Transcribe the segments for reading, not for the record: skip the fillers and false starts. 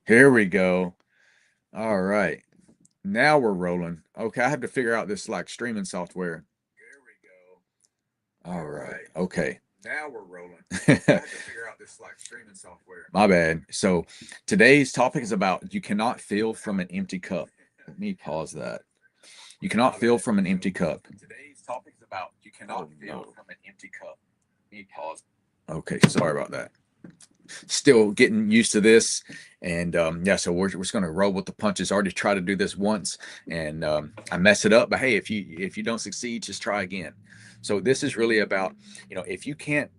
Here we go. All right. Now we're rolling. Okay, I have to figure out this like streaming software. Here we go. All right. Okay. Now we're rolling. I have to figure out this like streaming software. My bad. So today's topic is about you cannot fill from an empty cup. Let me pause that. You cannot fill from an empty cup. Today's topic is about you cannot fill from an empty cup. Let me pause. Okay, sorry about that. Still getting used to this. And yeah, so we're just gonna roll with the punches. I already tried to do this once, and I mess it up. But hey, if you don't succeed, just try again. So this is really about if you can't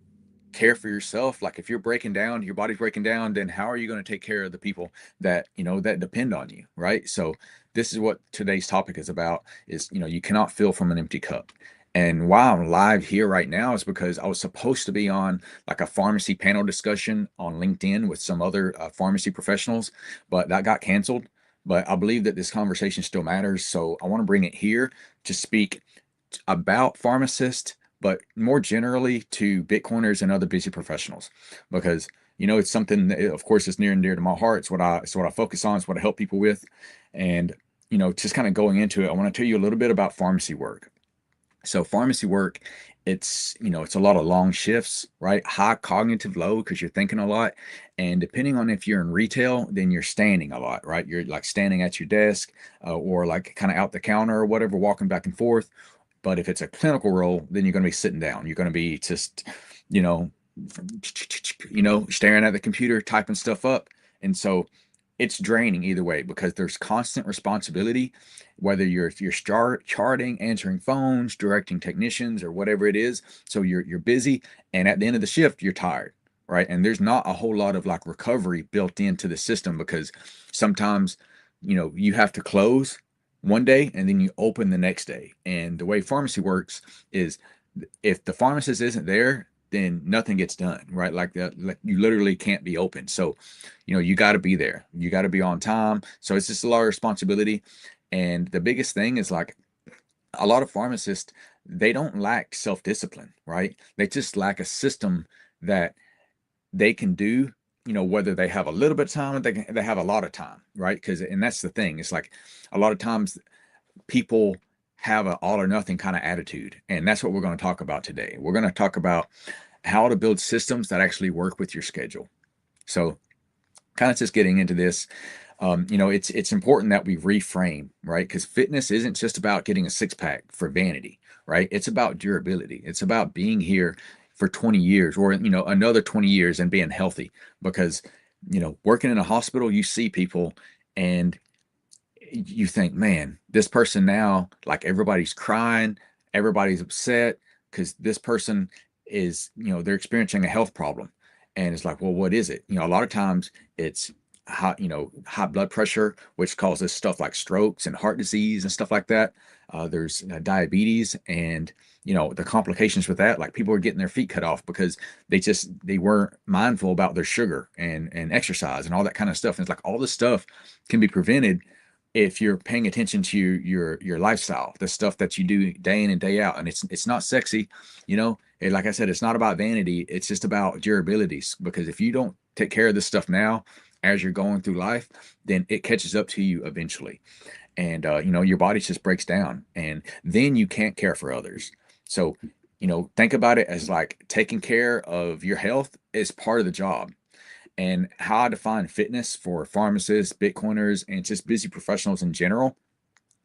care for yourself, like if you're breaking down, your body's breaking down, then how are you going to take care of the people that that depend on you, right? So this is what today's topic is about: is you cannot fill from an empty cup. And why I'm live here right now is because I was supposed to be on like a pharmacy panel discussion on LinkedIn with some other pharmacy professionals, but that got canceled. But I believe that this conversation still matters, so I want to bring it here to speak about pharmacists, but more generally to Bitcoiners and other busy professionals, because it's something that, of course, is near and dear to my heart. It's what I focus on. It's what I help people with, and just kind of going into it, I want to tell you a little bit about pharmacy work. So pharmacy work, it's a lot of long shifts, right? High cognitive load because you're thinking a lot. And depending on if you're in retail, then you're standing a lot, right? You're like standing at your desk or like kind of out the counter or whatever, walking back and forth. But if it's a clinical role, then you're going to be sitting down. You're going to be just, you know, staring at the computer, typing stuff up. And so it's draining either way because there's constant responsibility, whether you're charting, answering phones, directing technicians, or whatever it is. So you're busy, and at the end of the shift, you're tired, right? And there's not a whole lot of like recovery built into the system because sometimes you have to close one day and then you open the next day. And the way pharmacy works is if the pharmacist isn't there, then nothing gets done, right? Like that, like you literally can't be open. So, you got to be there. You got to be on time. So it's just a lot of responsibility. And the biggest thing is like a lot of pharmacists, they don't lack self-discipline, right? They just lack a system that they can do, whether they have a little bit of time or they have a lot of time, right? Because, and that's the thing. It's like a lot of times people have an all or nothing kind of attitude. And that's what we're going to talk about today. We're going to talk about how to build systems that actually work with your schedule. So, kind of just getting into this, it's important that we reframe, right? Because fitness isn't just about getting a six pack for vanity, right? It's about durability. It's about being here for 20 years or another 20 years and being healthy. Because working in a hospital, you see people and you think, man, this person now, like everybody's crying, everybody's upset because this person is, they're experiencing a health problem. And it's like, well, what is it? A lot of times it's high blood pressure, which causes stuff like strokes and heart disease and stuff like that. There's diabetes and, the complications with that, like people are getting their feet cut off because they weren't mindful about their sugar and exercise and all that kind of stuff. And it's like all this stuff can be prevented if you're paying attention to your lifestyle, the stuff that you do day in and day out. And it's not sexy, like I said, it's not about vanity, it's just about durability. Because if you don't take care of this stuff now as you're going through life, then it catches up to you eventually. And your body just breaks down and then you can't care for others. So think about it as like taking care of your health is part of the job. And how I define fitness for pharmacists, Bitcoiners, and just busy professionals in general.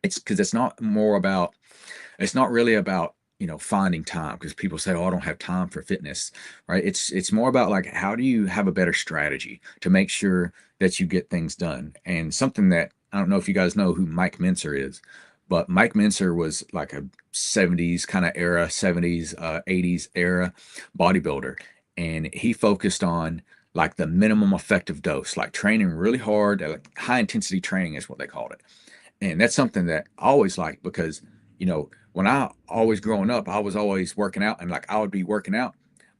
It's because it's not really about finding time, because people say, oh, I don't have time for fitness, right? It's more about like how do you have a better strategy to make sure that you get things done. And something that I don't know if you guys know who Mike Mincer is, but Mike Mincer was like a 70s kind of era, 70s 80s era bodybuilder, and he focused on like the minimum effective dose, like training really hard, like high intensity training is what they called it. And that's something that I always like because, when I always growing up, I was always working out, and like I would be working out,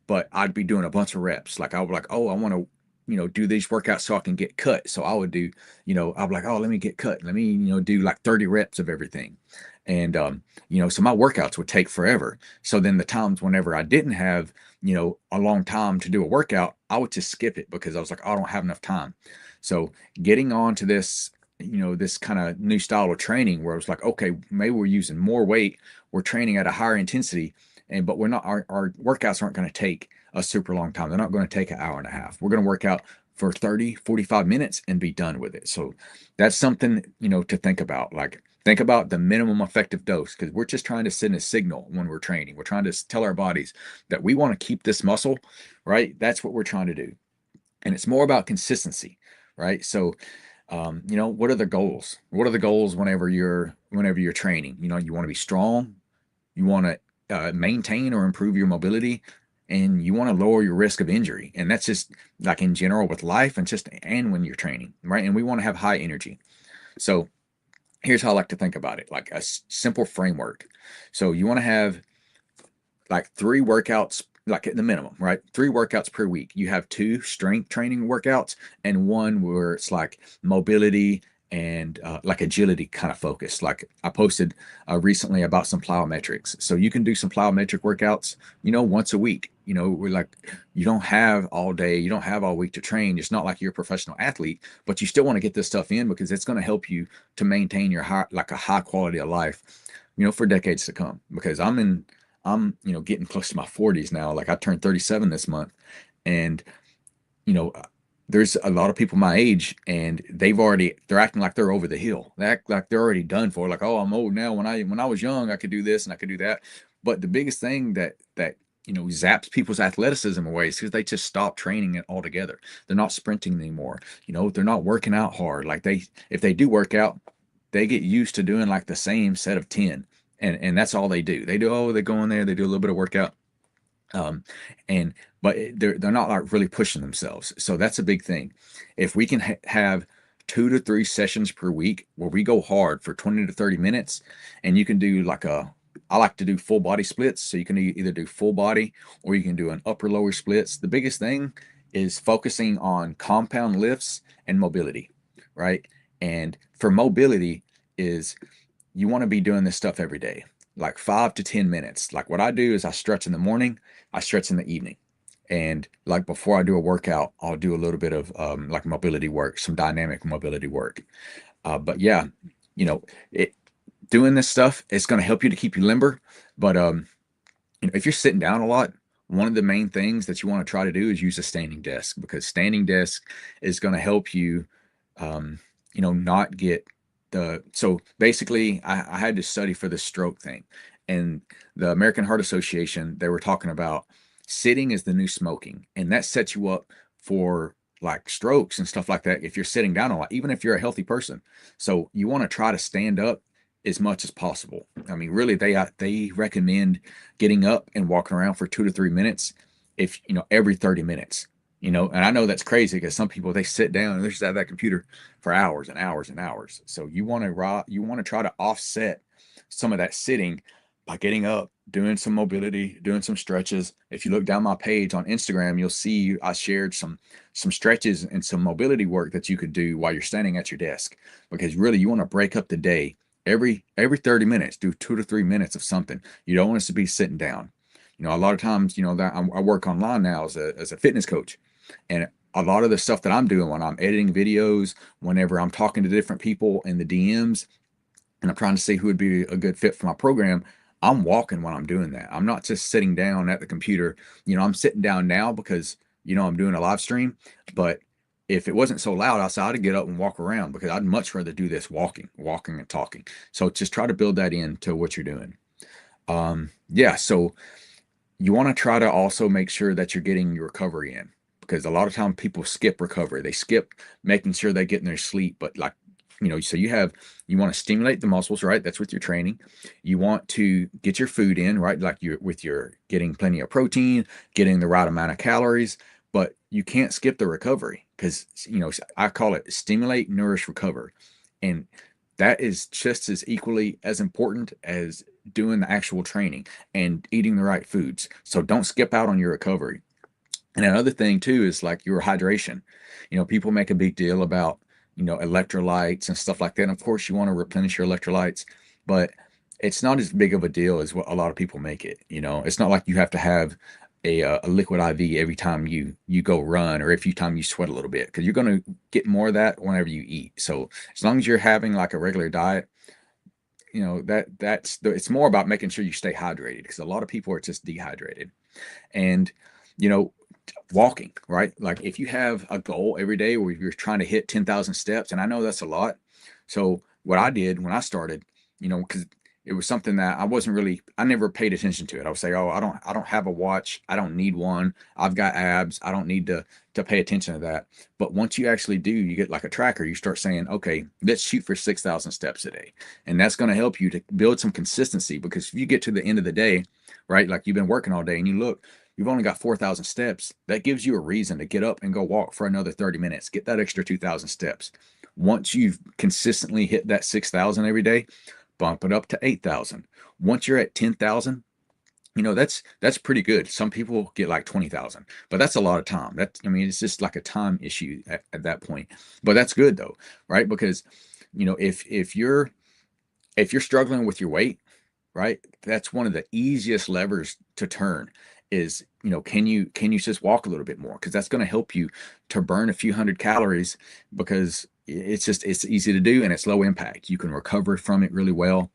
but I'd be doing a bunch of reps. Like I would like, oh, I want to, do these workouts so I can get cut. So I would do, I'd be like, oh, let me get cut. Let me, do like 30 reps of everything. And, so my workouts would take forever. So then the times whenever I didn't have, a long time to do a workout, I would just skip it because I was like, oh, I don't have enough time. So getting on to this, this kind of new style of training where it's like, okay, maybe we're using more weight, we're training at a higher intensity, but we're not, our workouts aren't going to take a super long time. They're not going to take an hour and a half. We're going to work out for 30, 45 minutes and be done with it. So that's something, to think about. Like, think about the minimum effective dose, because we're just trying to send a signal when we're training. We're trying to tell our bodies that we want to keep this muscle, right? That's what we're trying to do. And it's more about consistency, right? So, what are the goals? What are the goals whenever you're training? You want to be strong, you want to maintain or improve your mobility, and you want to lower your risk of injury. And that's just like in general with life and when you're training, right? And we want to have high energy. So here's how I like to think about it, like a simple framework. So you want to have like 3 workouts, like at the minimum, right? 3 workouts per week. You have 2 strength training workouts and one where it's like mobility and like agility kind of focus. Like I posted recently about some plyometrics. So you can do some plyometric workouts, once a week. We're like, you don't have all day, you don't have all week to train. It's not like you're a professional athlete, but you still want to get this stuff in because it's going to help you to maintain your a high quality of life, for decades to come. Because I'm getting close to my 40s now. Like I turned 37 this month, and you know, uh, there's a lot of people my age, and they're acting like they're over the hill. They act like they're already done for. Like, oh, I'm old now. When I was young, I could do this and I could do that. But the biggest thing that zaps people's athleticism away is because they just stop training it altogether. They're not sprinting anymore. They're not working out hard. Like if they do work out, they get used to doing like the same set of 10, and that's all they do. They go in there, they do a little bit of workout, um, and but they're not like really pushing themselves. So that's a big thing. If we can have 2 to 3 sessions per week where we go hard for 20 to 30 minutes, and you can do I like to do full body splits. So you can either do full body or you can do an upper lower splits. The biggest thing is focusing on compound lifts and mobility, right? And for mobility is you want to be doing this stuff every day, like 5 to 10 minutes. Like what I do is I stretch in the morning, I stretch in the evening. And like before I do a workout, I'll do a little bit of like mobility work, some dynamic mobility work. But yeah, you know, it doing this stuff is going to help you to keep you limber. But if you're sitting down a lot, one of the main things that you want to try to do is use a standing desk, because standing desk is going to help you, not get so basically I had to study for the stroke thing, and the American Heart Association, they were talking about sitting is the new smoking, and that sets you up for like strokes and stuff like that if you're sitting down a lot, even if you're a healthy person. So you want to try to stand up as much as possible. I mean, really, they recommend getting up and walking around for 2 to 3 minutes, if every 30 minutes. And I know that's crazy because some people, they sit down and they just have that computer for hours and hours and hours. So you want to try to offset some of that sitting by getting up, doing some mobility, doing some stretches. If you look down my page on Instagram, you'll see I shared some stretches and some mobility work that you could do while you're standing at your desk, because really you want to break up the day. Every 30 minutes, do 2 to 3 minutes of something. You don't want us to be sitting down. A lot of times, that I work online now as a fitness coach, and a lot of the stuff that I'm doing when I'm editing videos, whenever I'm talking to different people in the DMs, and I'm trying to see who would be a good fit for my program, I'm walking when I'm doing that. I'm not just sitting down at the computer. I'm sitting down now because I'm doing a live stream, but if it wasn't so loud outside, I'd get up and walk around, because I'd much rather do this walking and talking. So just try to build that into what you're doing. Yeah, so you want to try to also make sure that you're getting your recovery in, because a lot of time people skip recovery. They skip making sure they get in their sleep. But like, so you want to stimulate the muscles, right? That's with your training. You want to get your food in, right? Like you're with your getting plenty of protein, getting the right amount of calories, but you can't skip the recovery, because, I call it stimulate, nourish, recover. And that is just as equally as important as doing the actual training and eating the right foods. So don't skip out on your recovery. And another thing too is like your hydration. People make a big deal about, electrolytes and stuff like that. And of course, you want to replenish your electrolytes, but it's not as big of a deal as what a lot of people make it. It's not like you have to have a liquid IV every time you go run, or every time you sweat a little bit, because you're going to get more of that whenever you eat. So as long as you're having like a regular diet, it's more about making sure you stay hydrated, because a lot of people are just dehydrated. And you know walking, right? Like if you have a goal every day where you're trying to hit 10,000 steps, and I know that's a lot. So what I did when I started, because it was something that I never paid attention to it. I would say, oh, I don't have a watch. I don't need one. I've got abs. I don't need to pay attention to that. But once you actually do, you get like a tracker, you start saying, okay, let's shoot for 6,000 steps a day. And that's going to help you to build some consistency, because if you get to the end of the day, right, like you've been working all day and you look, you've only got 4,000 steps. That gives you a reason to get up and go walk for another 30 minutes. Get that extra 2,000 steps. Once you've consistently hit that 6,000 every day, bump it up to 8,000. Once you're at 10,000, that's pretty good. Some people get like 20,000, but that's a lot of time. It's just like a time issue at that point. But that's good though, right? Because if you're struggling with your weight, right, that's one of the easiest levers to turn. Is can you just walk a little bit more, because that's going to help you to burn a few hundred calories, because it's easy to do and it's low impact. You can recover from it really well.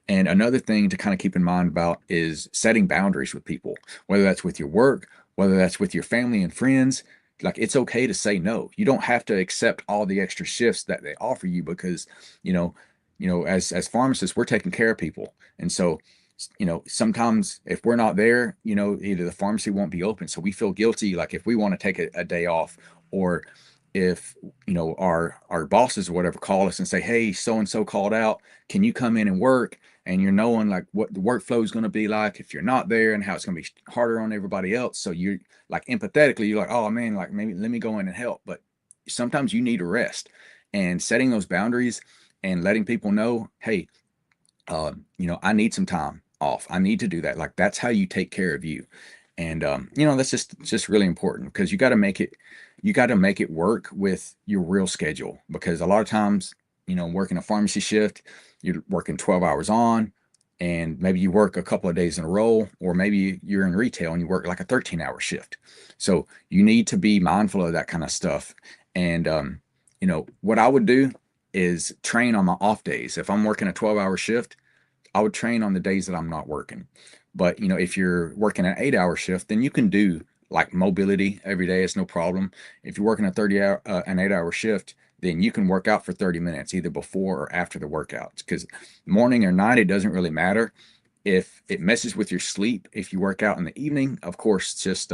And another thing to kind of keep in mind about is setting boundaries with people, whether that's with your work, whether that's with your family and friends. Like it's okay to say no. You don't have to accept all the extra shifts that they offer you, because you know as pharmacists, we're taking care of people. And so sometimes if we're not there, either the pharmacy won't be open, so we feel guilty, like if we want to take a day off, or if our bosses or whatever call us and say, hey, so and so called out, can you come in and work? And you're knowing like what the workflow is going to be like if you're not there, and how it's going to be harder on everybody else. So you're like empathetically, you're like, oh man, like maybe let me go in and help. But sometimes you need a rest. And setting those boundaries and letting people know, hey, I need some time off. I need to do that. Like that's how you take care of you. And that's just really important, because you got to make it work with your real schedule. Because a lot of times, working a pharmacy shift, you're working 12 hours on, and maybe you work a couple of days in a row, or maybe you're in retail and you work like a 13-hour shift. So you need to be mindful of that kind of stuff. And what I would do is train on my off days. If I'm working a 12-hour shift, I would train on the days that I'm not working. But if you're working an 8-hour shift, then you can do like mobility every day. It's no problem. If you're working an 8-hour shift, then you can work out for 30 minutes either before or after the workouts, because morning or night, it doesn't really matter. If it messes with your sleep, if you work out in the evening, of course, just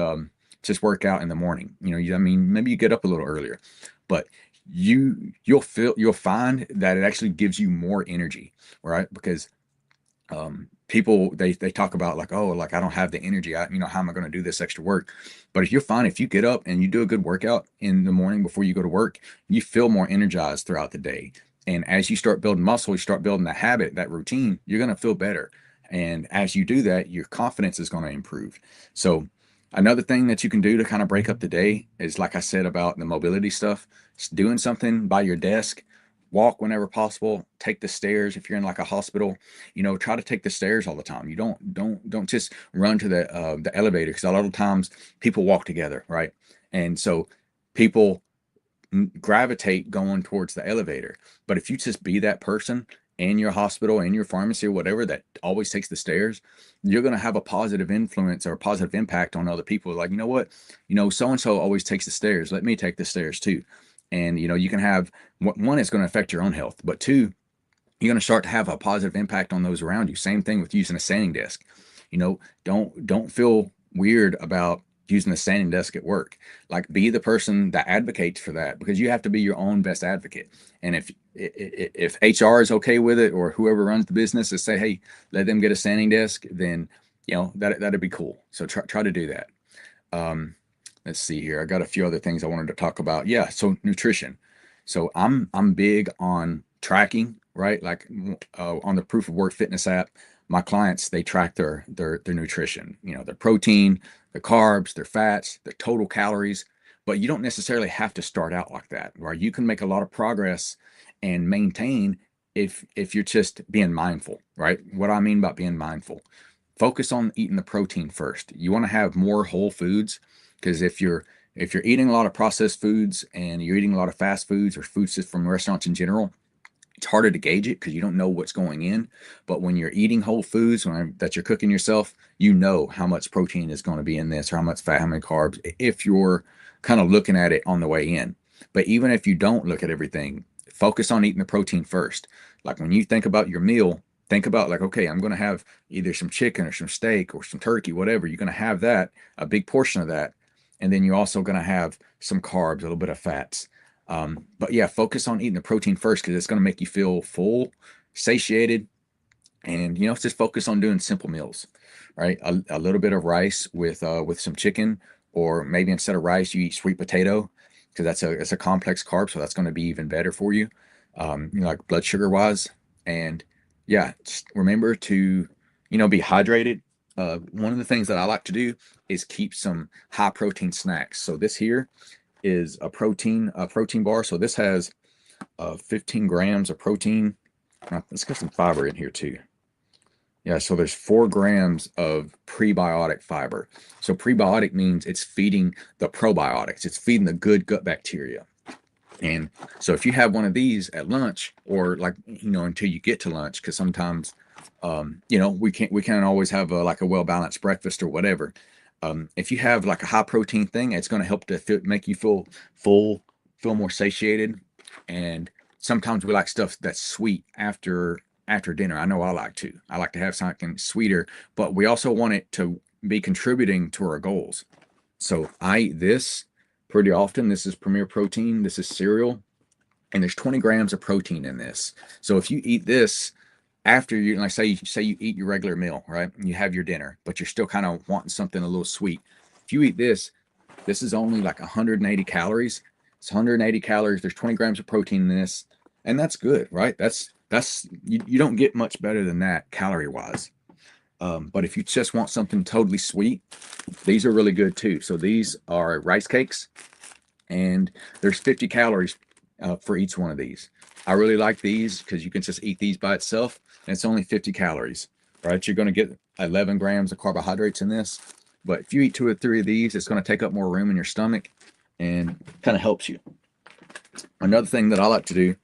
work out in the morning. Maybe you get up a little earlier, but you'll find that it actually gives you more energy, right? Because people, they talk about like, oh, like I don't have the energy, how am I going to do this extra work? But if you're fine, if you get up and you do a good workout in the morning before you go to work, you feel more energized throughout the day. And as you start building muscle, you start building the habit, that routine, you're going to feel better. And as you do that, your confidence is going to improve. So another thing that you can do to kind of break up the day is, like I said about the mobility stuff, doing something by your desk. Walk whenever possible. Take the stairs if you're in like a hospital. Try to take the stairs all the time. You don't just run to the elevator, because a lot of times people walk together, right? And so people gravitate going towards the elevator. But if you just be that person in your hospital, in your pharmacy, or whatever, that always takes the stairs, you're going to have a positive influence or a positive impact on other people. Like, you know what, so and so always takes the stairs, let me take the stairs too. And you can have one, it's going to affect your own health, but two, you're going to start to have a positive impact on those around you. Same thing with using a standing desk. Don't feel weird about using the standing desk at work. Like, be the person that advocates for that, because you have to be your own best advocate. And if HR is okay with it, or whoever runs the business is say, hey, let them get a standing desk, then that'd be cool. So try to do that. Let's see here. I got a few other things I wanted to talk about. Yeah, so nutrition. So I'm big on tracking, right? Like on the Proof of Work fitness app, my clients, they track their nutrition, their protein, their carbs, their fats, their total calories. But you don't necessarily have to start out like that, right? You can make a lot of progress and maintain if you're just being mindful, right? What I mean by being mindful. focus on eating the protein first. You want to have more whole foods, because if you're eating a lot of processed foods and you're eating a lot of fast foods or foods just from restaurants in general, it's harder to gauge it because you don't know what's going in. But when you're eating whole foods that you're cooking yourself, you know how much protein is going to be in this, or how much fat, how many carbs, if you're kind of looking at it on the way in. But even if you don't look at everything, focus on eating the protein first. Like when you think about your meal, think about like, okay, I'm going to have either some chicken or some steak or some turkey, whatever. You're going to have that, a big portion of that. And then you're also going to have some carbs, a little bit of fats. But yeah, focus on eating the protein first because it's going to make you feel full, satiated, and just focus on doing simple meals, right? A little bit of rice with some chicken, or maybe instead of rice you eat sweet potato, because it's a complex carb, so that's going to be even better for you, like blood sugar wise. And yeah, just remember to be hydrated. One of the things that I like to do is keep some high protein snacks. So this here is a protein bar. So this has 15 grams of protein. Let's get some fiber in here too. Yeah, so there's 4 grams of prebiotic fiber. So prebiotic means it's feeding the probiotics. It's feeding the good gut bacteria. And so if you have one of these at lunch, or like until you get to lunch, because sometimes we can't always have like a well balanced breakfast or whatever. If you have like a high protein thing, it's going to help to make you feel full, feel more satiated. And sometimes we like stuff that's sweet after dinner. I know I like to have something sweeter, but we also want it to be contributing to our goals. So I eat this pretty often. This is Premier Protein. This is cereal, and there's 20 grams of protein in this. So if you eat this after you, like say you eat your regular meal, right? And you have your dinner, but you're still kind of wanting something a little sweet. If you eat this is only like 180 calories. It's 180 calories. There's 20 grams of protein in this, and that's good, right? That's you don't get much better than that calorie wise. But if you just want something totally sweet, these are really good too. So these are rice cakes, and there's 50 calories for each one of these. I really like these because you can just eat these by itself, and it's only 50 calories, right? You're going to get 11 grams of carbohydrates in this, but if you eat 2 or 3 of these, it's going to take up more room in your stomach and kind of helps you. Another thing that I like to do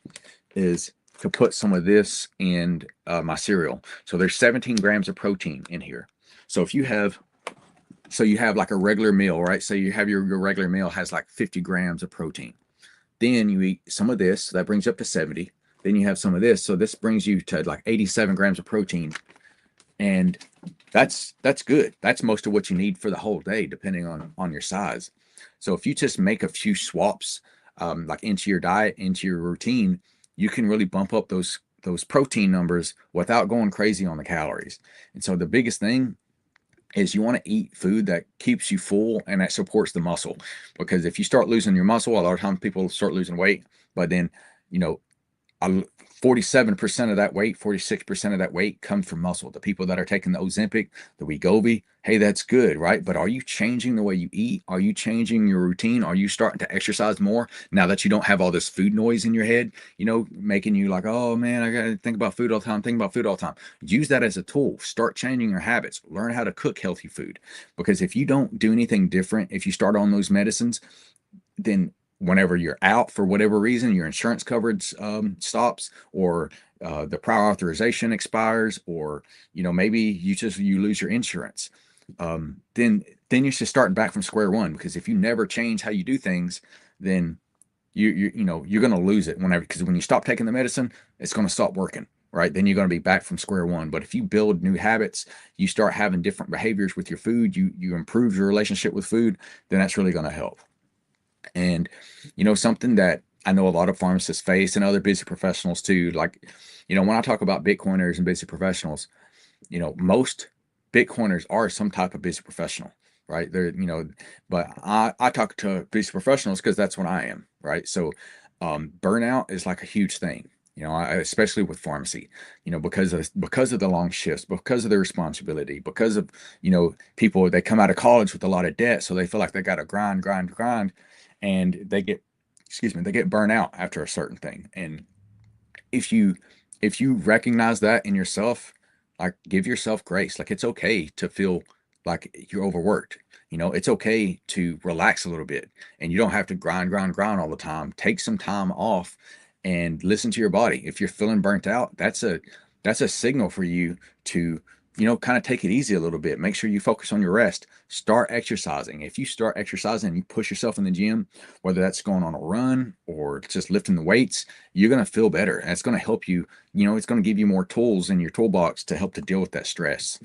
is to put some of this in my cereal. So there's 17 grams of protein in here. So if you have like a regular meal, right? So you have your regular meal has like 50 grams of protein. Then you eat some of this, so that brings you up to 70. Then you have some of this, so this brings you to like 87 grams of protein, and that's good. That's most of what you need for the whole day, depending on your size. So if you just make a few swaps, like into your diet, into your routine, you can really bump up those protein numbers without going crazy on the calories. And so the biggest thing is you want to eat food that keeps you full and that supports the muscle. Because if you start losing your muscle, a lot of times people start losing weight, but then, you know, 47% of that weight, 46% of that weight comes from muscle. The people that are taking the Ozempic, the Wegovy, hey, that's good, right? But are you changing the way you eat? Are you changing your routine? Are you starting to exercise more now that you don't have all this food noise in your head, making you like, oh man, I got to think about food all the time, think about food all the time. Use that as a tool. Start changing your habits. Learn how to cook healthy food. Because if you don't do anything different, if you start on those medicines, then whenever you're out for whatever reason, your insurance coverage stops, or the prior authorization expires, or maybe you lose your insurance, then you should start back from square one. Because if you never change how you do things, then you're going to lose it because when you stop taking the medicine, it's going to stop working. Right, then you're going to be back from square one. But if you build new habits, you start having different behaviors with your food, you improve your relationship with food, then that's really going to help. And something that I know a lot of pharmacists face, and other busy professionals too, like, when I talk about Bitcoiners and busy professionals, most Bitcoiners are some type of busy professional, right? But I talk to busy professionals because that's what I am, right? So burnout is like a huge thing. Especially with pharmacy, because of the long shifts, because of the responsibility, because of, people, they come out of college with a lot of debt, so they feel like they got to grind, grind, grind, and they get burnt out after a certain thing. And if you if you recognize that in yourself, like give yourself grace. Like it's okay to feel like you're overworked. It's okay to relax a little bit, and you don't have to grind all the time. Take some time off and listen to your body. If you're feeling burnt out, that's a signal for you to, kind of take it easy a little bit. Make sure you focus on your rest. Start exercising. If you start exercising and you push yourself in the gym, whether that's going on a run or just lifting the weights, you're going to feel better. And it's going to help you, it's going to give you more tools in your toolbox to help to deal with that stress.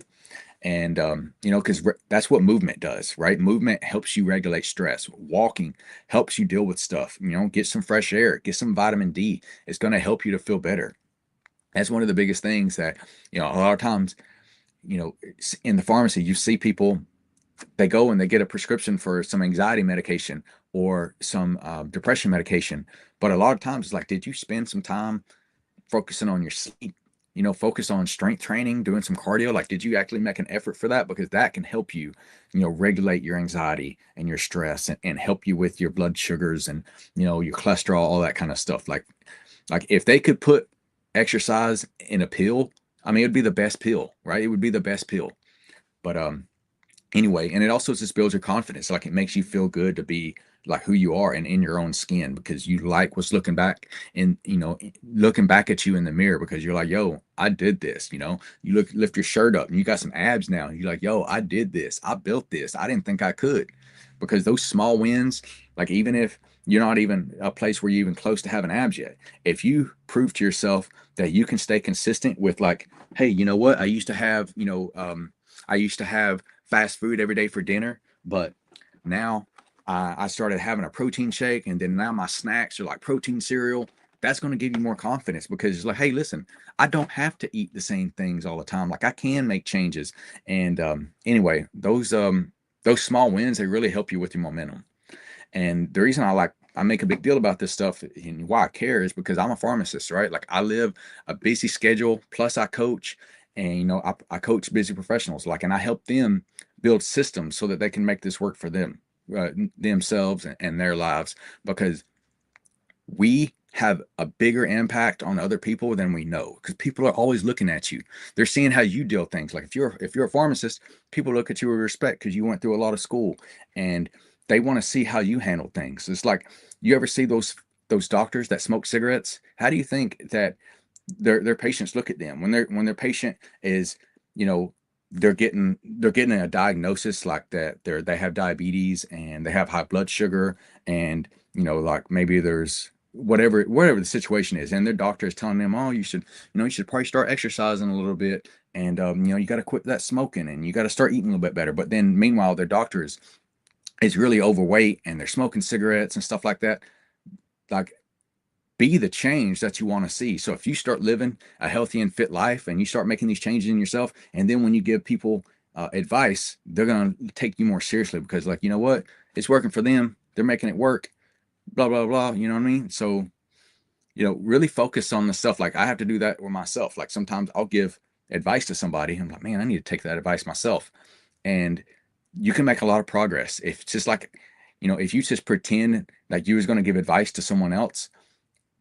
And, because that's what movement does, right? Movement helps you regulate stress. Walking helps you deal with stuff, get some fresh air, get some vitamin D. It's going to help you to feel better. That's one of the biggest things that, a lot of times, in the pharmacy, you see people, they go and they get a prescription for some anxiety medication or some depression medication. But a lot of times it's like, did you spend some time focusing on your sleep? Focus on strength training, doing some cardio. Like, did you actually make an effort for that? Because that can help you, regulate your anxiety and your stress, and help you with your blood sugars and, your cholesterol, all that kind of stuff. Like if they could put exercise in a pill, I mean, it would be the best pill, right? It would be the best pill. But anyway, and it also just builds your confidence. Like it makes you feel good to be like who you are and in your own skin, because you like what's looking back and, looking back at you in the mirror, because you're like, yo, I did this. You lift your shirt up and you got some abs now. You're like, yo, I did this. I built this. I didn't think I could. Because those small wins, like even if you're not even a place where you're even close to having abs yet, if you prove to yourself that you can stay consistent with, like, hey, you know what, I used to have, I used to have fast food every day for dinner, but now I started having a protein shake, and then now my snacks are like protein cereal. That's going to give you more confidence, because it's like, hey, listen, I don't have to eat the same things all the time. Like I can make changes. And anyway, those small wins, they really help you with your momentum. And the reason I make a big deal about this stuff and why I care is because I'm a pharmacist, right? Like I live a busy schedule, plus I coach, and I coach busy professionals, like, and I help them build systems so that they can make this work for them, themselves and their lives, because we have a bigger impact on other people than we know, because people are always looking at you. They're seeing how you deal things. Like if you're a pharmacist, people look at you with respect because you went through a lot of school, and they want to see how you handle things. It's like, you ever see those doctors that smoke cigarettes? How do you think that their patients look at them when their patient is, you know, they're getting a diagnosis like that they have diabetes and they have high blood sugar, and like maybe there's whatever the situation is, and their doctor is telling them, oh, you should probably start exercising a little bit, and you got to quit that smoking, and you got to start eating a little bit better. But then meanwhile their doctor is really overweight and they're smoking cigarettes and stuff like that. Like, be the change that you want to see. So if you start living a healthy and fit life, and you start making these changes in yourself, and then when you give people advice, they're going to take you more seriously, because, like, you know what, it's working for them, they're making it work, blah blah blah, you know what I mean? So really focus on the stuff. Like I have to do that with myself. Like sometimes I'll give advice to somebody, I'm like, man, I need to take that advice myself. And you can make a lot of progress if it's just like, if you just pretend like you was going to give advice to someone else,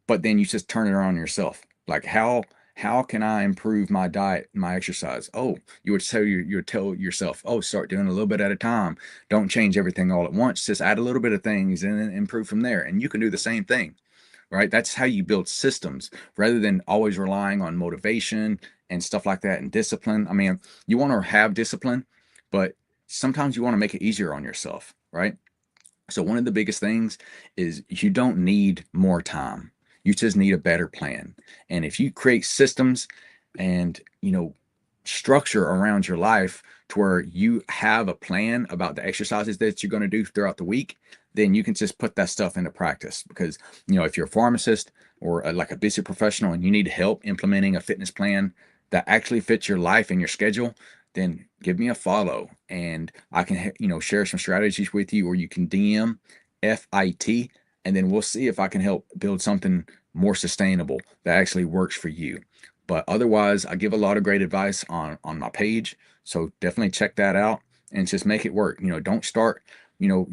but then you just turn it on yourself. Like, how can I improve my diet, my exercise? Oh, you would tell yourself, oh, start doing a little bit at a time. Don't change everything all at once. Just add a little bit of things and then improve from there. And you can do the same thing, right? That's how you build systems, rather than always relying on motivation and stuff like that, and discipline. I mean, you want to have discipline, but sometimes you want to make it easier on yourself, right? So one of the biggest things is you don't need more time. You just need a better plan. And if you create systems and, structure around your life to where you have a plan about the exercises that you're going to do throughout the week, then you can just put that stuff into practice. Because, if you're a pharmacist or like a busy professional and you need help implementing a fitness plan that actually fits your life and your schedule, then give me a follow and I can, share some strategies with you, or you can DM FIT, and then we'll see if I can help build something more sustainable that actually works for you. But otherwise, I give a lot of great advice on my page, so definitely check that out and just make it work. Don't start, you know,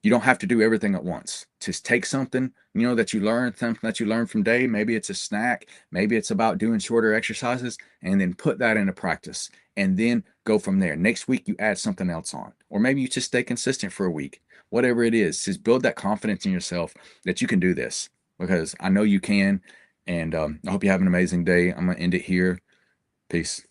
You don't have to do everything at once. Just take something, that you learn, something that you learn from day. Maybe it's a snack, maybe it's about doing shorter exercises, and then put that into practice. And then go from there. Next week, you add something else on. Or maybe you just stay consistent for a week. Whatever it is, just build that confidence in yourself that you can do this, because I know you can. And I hope you have an amazing day. I'm going to end it here. Peace.